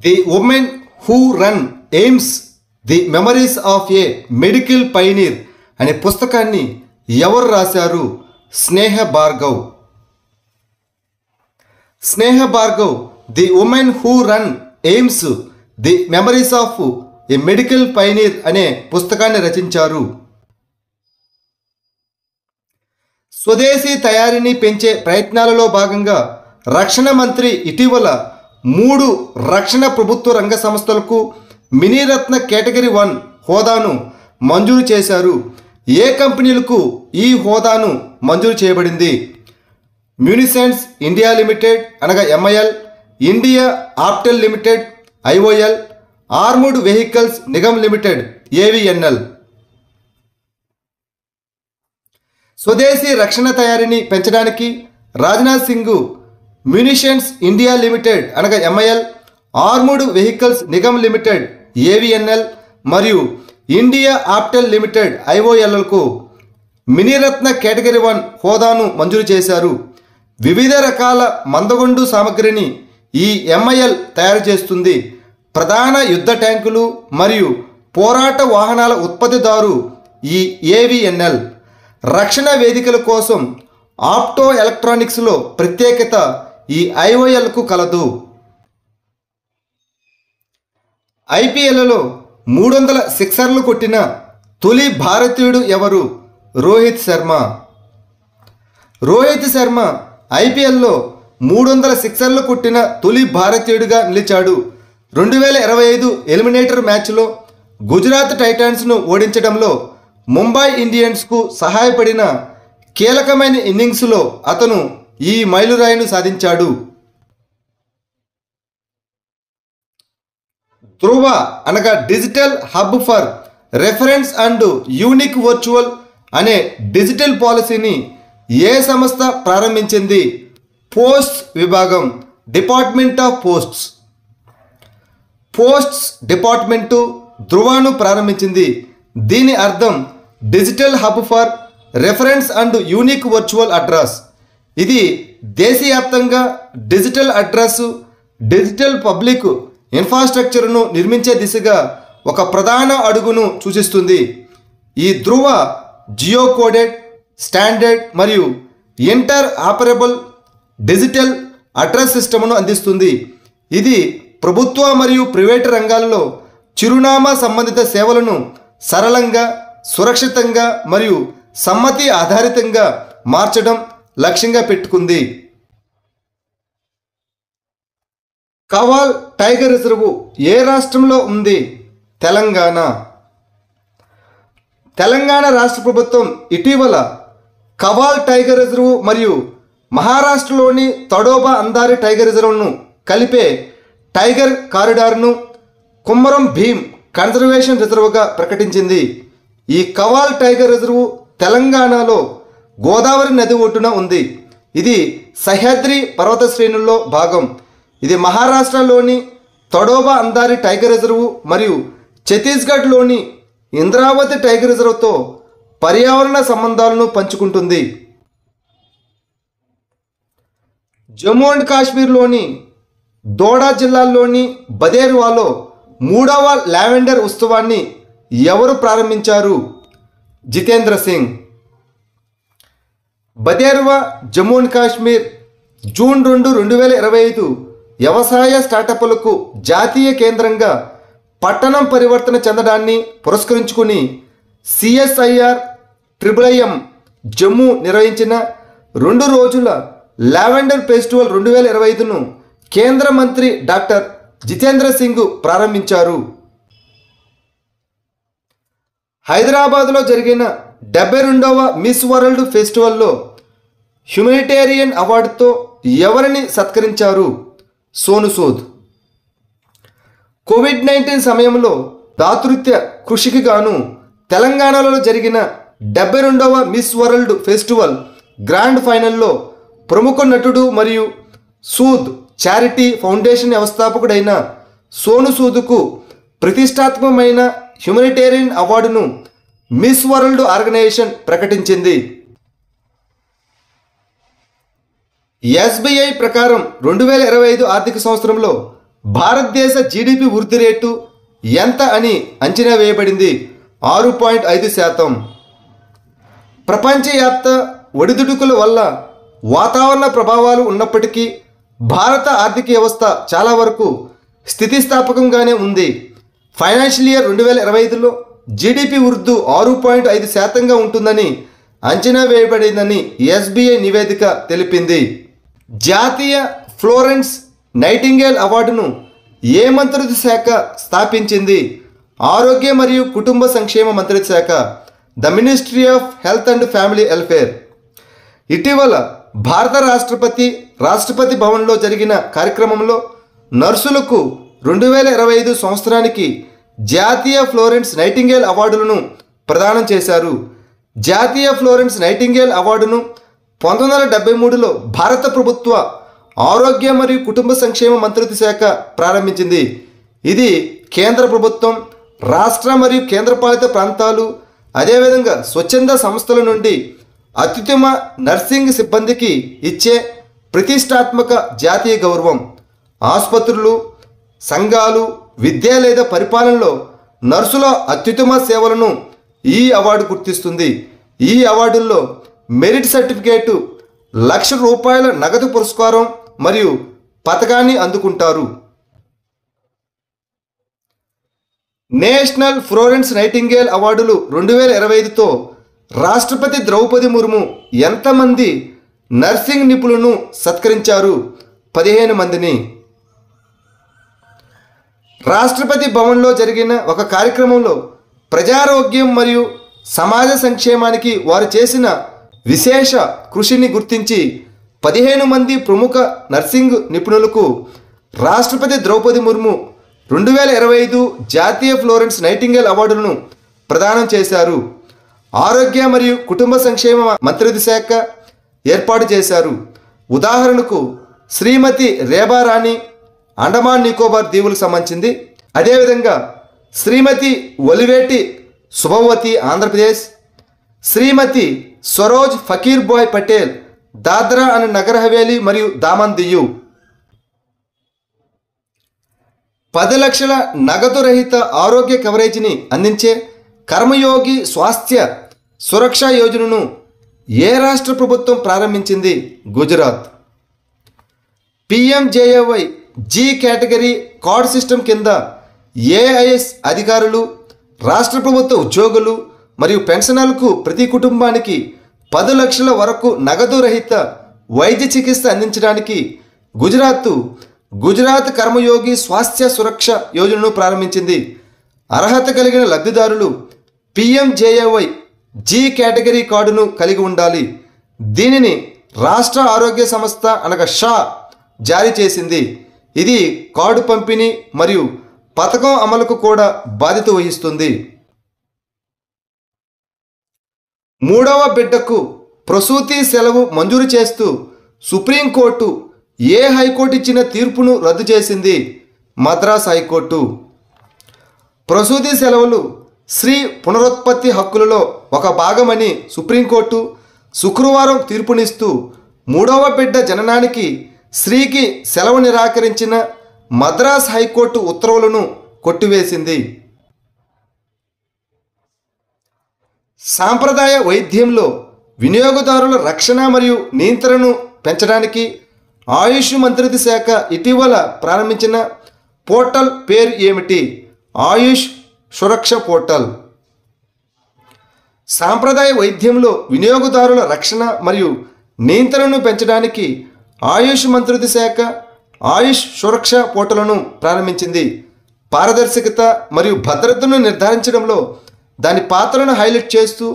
The woman who run AIIMS the memories of a medical pioneer అనే పుస్తకాన్ని ఎవరు రాశారు? Sneha Bhargava. Sneha Bhargava the woman who run AIIMS the memories of a medical pioneer అనే పుస్తకాన్ని రచించారు. స్వదేశీ తయారీని పెంచే ప్రయత్నాలలో భాగంగా రక్షణ మంత్రి ఇటీవల 3 రక్షణ ప్రభుత్వ రంగ సంస్థలకు మినీరత్న కేటగిరీ 1 హోదాను మంజూరు చేశారు. ఏ కంపెనీలకు ఈ హోదాను మంజూరు చేయబడింది? మ్యూనిసెన్స్ ఇండియా లిమిటెడ్ అనగా MIL, India Optel Limited IOL, Armoured Vehicles Nigam Limited AVNL. స్వదేశీ రక్షణ తయారీని పెంచడానికి Rajnath Singh Munitions India Limited అనగా MIL, Armoured Vehicles Nigam Limited AVNL మరియు ఇండియా ఆప్టెల్ లిమిటెడ్ IOLలకు మినీరత్న కేటగిరీ 1 హోదాను మంజూరు చేశారు. వివిధ రకాల మందగొండు సామగ్రిని ఈ MIL తయారు చేస్తుంది. ప్రధాన యుద్ధ ట్యాంకులు మరియు పోరాట వాహనాల ఉత్పత్తిదారు ఈ AVNL. రక్షణ వేదికల కోసం ఆప్టో ఎలక్ట్రానిక్స్లో ప్రత్యేకత ఈ IOLకు కలదు. IPLలో 300 సిక్సర్లు కొట్టిన తొలి భారతీయుడు ఎవరు? రోహిత్ శర్మ. రోహిత్ శర్మ IPLలో 300 సిక్సర్లు కొట్టిన తొలి భారతీయుడిగా నిలిచాడు. 2025 ఎలిమినేటర్ మ్యాచ్లో గుజరాత్ టైటాన్స్ను ఓడించడంలో ముంబై ఇండియన్స్కు సహాయపడిన కీలకమైన ఇన్నింగ్స్లో అతను ఈ మైలురాయిను సాధించాడు. ధ్రువ అనగా digital hub for reference and unique virtual అనే డిజిటల్ పాలసీని ఏ సంస్థ ప్రారంభించింది? పోస్ట్స్ విభాగం, department of posts. Posts department ధ్రువను ప్రారంభించింది. దీని అర్థం digital hub for reference and unique virtual address. ఇది దేశవ్యాప్తంగా డిజిటల్ అడ్రస్, డిజిటల్ పబ్లిక్ ఇన్ఫ్రాస్ట్రక్చర్ను నిర్మించే దిశగా ఒక ప్రధాన అడుగును సూచిస్తుంది. ఈ ధ్రువ జియో కోడెడ్, స్టాండర్డ్ మరియు ఇంటర్ ఆపరబుల్ డిజిటల్ అడ్రస్ సిస్టమ్ను అందిస్తుంది. ఇది ప్రభుత్వ మరియు ప్రైవేటు రంగాల్లో చిరునామా సంబంధిత సేవలను సరళంగా, సురక్షితంగా మరియు సమ్మతి ఆధారితంగా మార్చడం లక్ష్యంగా పెట్టుకుంది. కవాల్ టైగర్ రిజర్వ్ ఏ రాష్ట్రంలో ఉంది? తెలంగాణ. తెలంగాణ రాష్ట్ర ప్రభుత్వం ఇటీవల కవాల్ టైగర్ రిజర్వ్ మరియు మహారాష్ట్రలోని తడోబా అందారి టైగర్ రిజర్వ్ను కలిపే టైగర్ కారిడార్ను కుమ్మరం భీమ్ కన్జర్వేషన్ రిజర్వ్గా ప్రకటించింది. ఈ కవాల్ టైగర్ రిజర్వ్ తెలంగాణలో గోదావరి నది ఒడ్డున ఉంది. ఇది సహ్యాద్రి పర్వత శ్రేణుల్లో భాగం. ఇది మహారాష్ట్రలోని తడోబా అందారి టైగర్ రిజర్వ్ మరియు ఛత్తీస్గఢ్లోని ఇంద్రావతి టైగర్ రిజర్వ్తో పర్యావరణ సంబంధాలను పంచుకుంటుంది. జమ్మూ అండ్ కాశ్మీర్లోని దోడా జిల్లాలోని బదేర్వాలో 3వ లావెండర్ ఉత్సవాన్ని ఎవరు ప్రారంభించారు? జితేంద్ర సింగ్. బదేర్వా జమ్మూ అండ్ కాశ్మీర్ జూన్ 2, 2025 వ్యవసాయ స్టార్టప్లకు జాతీయ కేంద్రంగా పట్టణం పరివర్తన చెందడాన్ని పురస్కరించుకుని CSIR IIIM జమ్మూ నిర్వహించిన 2 రోజుల లావెండర్ ఫెస్టివల్ 2025ను కేంద్ర మంత్రి డాక్టర్ జితేంద్ర సింగ్ ప్రారంభించారు. హైదరాబాద్లో జరిగిన 72వ మిస్ వరల్డ్ ఫెస్టివల్లో హ్యుమానిటేరియన్ అవార్డుతో ఎవరిని సత్కరించారు? సోను సూద్. కోవిడ్-19 సమయంలో దాతృత్వ కృషికి గాను తెలంగాణలో జరిగిన 72వ మిస్ వరల్డ్ ఫెస్టివల్ గ్రాండ్ ఫైనల్లో ప్రముఖ నటుడు మరియు సూద్ చారిటీ ఫౌండేషన్ వ్యవస్థాపకుడైన సోను సూద్కు ప్రతిష్టాత్మకమైన హ్యుమానిటేరియన్ అవార్డును మిస్ వరల్డ్ ఆర్గనైజేషన్ ప్రకటించింది. SBI ప్రకారం 2025 ఆర్థిక సంవత్సరంలో భారతదేశ జీడిపి వృద్ధి రేటు ఎంత అని అంచనా వేయబడింది? 6.5%. ప్రపంచవ్యాప్త ఒడిదుడుకుల వల్ల వాతావరణ ప్రభావాలు ఉన్నప్పటికీ భారత ఆర్థిక వ్యవస్థ చాలా వరకు స్థితిస్థాపకంగానే ఉంది. ఫైనాన్షియల్ ఇయర్ 2025లో జీడిపి వృద్ధి 6.5%గా ఉంటుందని అంచనా వేయబడిందని ఎస్బీఐ నివేదిక తెలిపింది. జాతీయ ఫ్లోరెన్స్ నైటింగేల్ అవార్డును ఏ మంత్రిత్వ శాఖ స్థాపించింది? ఆరోగ్య మరియు కుటుంబ సంక్షేమ మంత్రిత్వ శాఖ, the ministry of health and family welfare. ఇటీవల భారత రాష్ట్రపతి భవన్లో జరిగిన కార్యక్రమంలో నర్సులకు 2025 సంవత్సరానికి జాతీయ ఫ్లోరెన్స్ నైటింగేల్ అవార్డులను ప్రదానం చేశారు. జాతీయ ఫ్లోరెన్స్ నైటింగేల్ అవార్డును 1973లో భారత ప్రభుత్వ ఆరోగ్య మరియు కుటుంబ సంక్షేమ మంత్రిత్వ శాఖ ప్రారంభించింది. ఇది కేంద్ర ప్రభుత్వం, రాష్ట్ర మరియు కేంద్రపాలిత ప్రాంతాలు, అదేవిధంగా స్వచ్ఛంద సంస్థల నుండి అత్యుత్తమ నర్సింగ్ సిబ్బందికి ఇచ్చే ప్రతిష్టాత్మక జాతీయ గౌరవం. ఆసుపత్రులు, సంఘాలు, విద్య లేదా పరిపాలనలో నర్సుల అత్యుత్తమ సేవలను ఈ అవార్డు గుర్తిస్తుంది. ఈ అవార్డుల్లో మెరిట్ సర్టిఫికేటు, ₹1,00,000 నగదు పురస్కారం మరియు పథకాన్ని అందుకుంటారు. నేషనల్ ఫ్లోరెన్స్ నైటింగేల్ అవార్డులు 2025తో రాష్ట్రపతి ద్రౌపది ముర్ము ఎంతమంది నర్సింగ్ నిపుణులను సత్కరించారు? 15 మందిని. రాష్ట్రపతి భవన్లో జరిగిన ఒక కార్యక్రమంలో ప్రజారోగ్యం మరియు సమాజ సంక్షేమానికి వారు చేసిన విశేష కృషిని గుర్తించి 15 మంది ప్రముఖ నర్సింగ్ నిపుణులకు రాష్ట్రపతి ద్రౌపది ముర్ము 2025 జాతీయ ఫ్లోరెన్స్ నైటింగేల్ అవార్డులను ప్రదానం చేశారు. ఆరోగ్య మరియు కుటుంబ సంక్షేమ మంత్రిత్వ శాఖ ఏర్పాటు చేశారు. ఉదాహరణకు శ్రీమతి రేబా రాణి అండమాన్ నికోబార్ దీవులకు సంబంధించింది. అదేవిధంగా శ్రీమతి ఒలివేటి శుభవతి ఆంధ్రప్రదేశ్, శ్రీమతి సరోజ్ ఫకీర్ బాయ్ పటేల్ దాద్రా అండ్ నగర్ హవేలీ మరియు దామన్ దియు. 10 లక్షల నగదు రహిత ఆరోగ్య కవరేజీని అందించే కర్మయోగి స్వాస్థ్య సురక్ష యోజనను ఏ రాష్ట్ర ప్రభుత్వం ప్రారంభించింది? Gujarat. PMJAY G category card system కింద ఏఐఎస్ అధికారులు, రాష్ట్ర ప్రభుత్వ ఉద్యోగులు మరియు పెన్షనర్లకు ప్రతి కుటుంబానికి 10 లక్షల వరకు నగదు రహిత వైద్య చికిత్స అందించడానికి గుజరాత్ కర్మయోగి స్వాస్థ్య సురక్ష యోజనను ప్రారంభించింది. అర్హత కలిగిన లబ్ధిదారులు PMJAY జీ కేటగిరీ కార్డును కలిగి ఉండాలి. దీనిని రాష్ట్ర ఆరోగ్య సంస్థ అనగా షా జారీ చేసింది. ఇది కార్డు పంపిణీ మరియు పథకం అమలుకు కూడా బాధ్యత వహిస్తుంది. 3వ బిడ్డకు ప్రసూతి సెలవు మంజూరు చేస్తూ సుప్రీంకోర్టు ఏ హైకోర్టు ఇచ్చిన తీర్పును రద్దు చేసింది? మద్రాస్ హైకోర్టు. ప్రసూతి సెలవులు స్త్రీ పునరుత్పత్తి హక్కులలో ఒక భాగమని సుప్రీంకోర్టు శుక్రవారం తీర్పునిస్తూ 3వ బిడ్డ జననానికి స్త్రీకి సెలవు నిరాకరించిన మద్రాస్ హైకోర్టు ఉత్తర్వులను కొట్టివేసింది. సాంప్రదాయ వైద్యంలో వినియోగదారుల రక్షణ మరియు నియంత్రణను పెంచడానికి ఆయుష్ మంత్రిత్వ శాఖ ఇటీవల ప్రారంభించిన పోర్టల్ పేరు ఏమిటి? ఆయుష్ సురక్ష పోర్టల్. సాంప్రదాయ వైద్యంలో వినియోగదారుల రక్షణ మరియు నియంత్రణను పెంచడానికి ఆయుష్ మంత్రిత్వ శాఖ ఆయుష్ సురక్ష పోర్టల్ను ప్రారంభించింది. పారదర్శకత మరియు భద్రతను నిర్ధారించడంలో దాని పాత్రను హైలైట్ చేస్తూ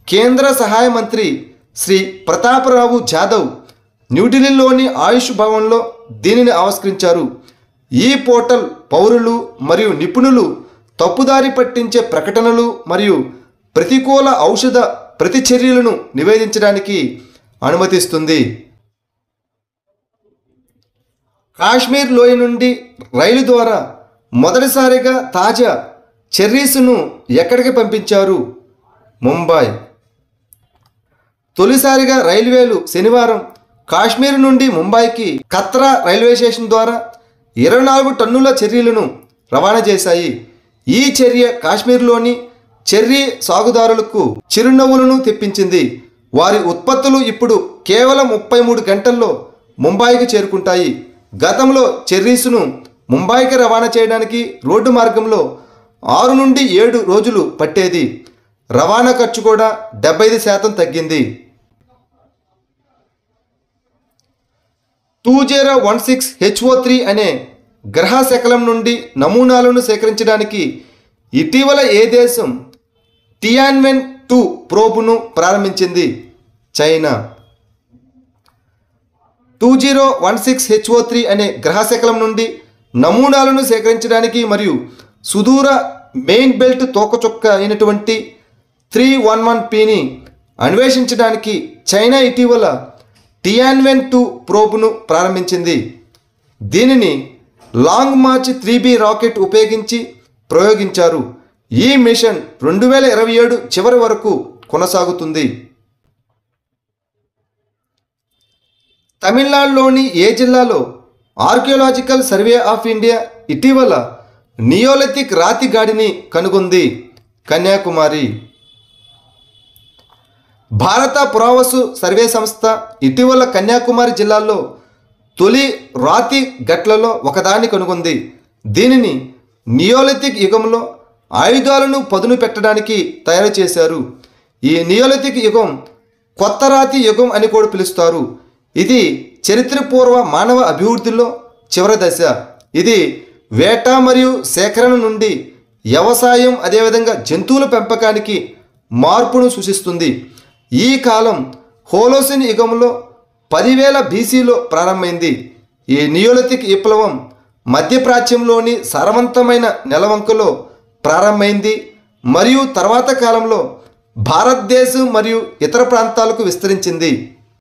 కేంద్ర సహాయ మంత్రి శ్రీ ప్రతాపరావు జాదవ్ న్యూఢిల్లీలోని ఆయుష్ భవన్లో దీనిని ఆవిష్కరించారు. ఈ పోర్టల్ పౌరులు మరియు నిపుణులు తప్పుదారి పట్టించే ప్రకటనలు మరియు ప్రతికూల ఔషధ ప్రతిచర్యలను నివేదించడానికి అనుమతిస్తుంది. కాశ్మీర్ లోయ నుండి రైలు ద్వారా మొదటిసారిగా తాజా చెర్రీస్ను ఎక్కడికి పంపించారు? ముంబై. తొలిసారిగా రైల్వేలు శనివారం కాశ్మీర్ నుండి ముంబైకి కత్రా రైల్వే స్టేషన్ ద్వారా 24 టన్నుల చెర్రీలను రవాణా చేశాయి. ఈ చర్య కాశ్మీర్లోని చెర్రీ సాగుదారులకు చిరునవ్వులను తెప్పించింది. వారి ఉత్పత్తులు ఇప్పుడు కేవలం 33 గంటల్లో ముంబాయికి చేరుకుంటాయి. గతంలో చెర్రీస్ను ముంబాయికి రవాణా చేయడానికి రోడ్డు మార్గంలో 6 నుండి 7 రోజులు పట్టేది. రవాణా ఖర్చు కూడా 75% తగ్గింది. 2016 HO3 అనే గ్రహ శకలం నుండి నమూనాలను సేకరించడానికి ఇటీవల ఏ దేశం టియాన్వెన్-2 ప్రోబును ప్రారంభించింది? చైనా. 2016 HO3 అనే గ్రహ శకలం నుండి నమూనాలను సేకరించడానికి మరియు సుదూర మెయిన్ బెల్ట్ తోకచుక్క అయినటువంటి 311Pని అన్వేషించడానికి చైనా ఇటీవల టియాన్వెన్-2 ప్రోబును ప్రారంభించింది. దీనిని లాంగ్ మార్చ్ 3B రాకెట్ ఉపయోగించి ప్రయోగించారు. ఈ మిషన్ 2027 చివరి వరకు కొనసాగుతుంది. తమిళనాడులోని ఏ జిల్లాలో ఆర్కియోలాజికల్ సర్వే ఆఫ్ ఇండియా ఇటీవల నియోలిథిక్ రాతి గాడిని కనుగొంది? కన్యాకుమారి. భారత పురావస్తు సర్వే సంస్థ ఇటీవల కన్యాకుమారి జిల్లాలో తొలి రాతి గట్లలో ఒకదాన్ని కనుగొంది. దీనిని నియోలిథిక్ యుగంలో ఆయుధాలను పదును పెట్టడానికి తయారు చేశారు. ఈ నియోలిథిక్ యుగం కొత్త రాతి యుగం అని కూడా పిలుస్తారు. ఇది చరిత్రపూర్వ మానవ అభివృద్ధిలో చివరి దశ. ఇది వేట మరియు సేకరణ నుండి వ్యవసాయం అదేవిధంగా జంతువుల పెంపకానికి మార్పును సూచిస్తుంది. ఈ కాలం హోలోసిన్ యుగంలో 10,000 BCలో ప్రారంభమైంది. ఈ నియోలిథిక్ విప్లవం మధ్యప్రాచ్యంలోని సారవంతమైన నెలవంకలో ప్రారంభమైంది మరియు తర్వాత కాలంలో భారతదేశం మరియు ఇతర ప్రాంతాలకు విస్తరించింది.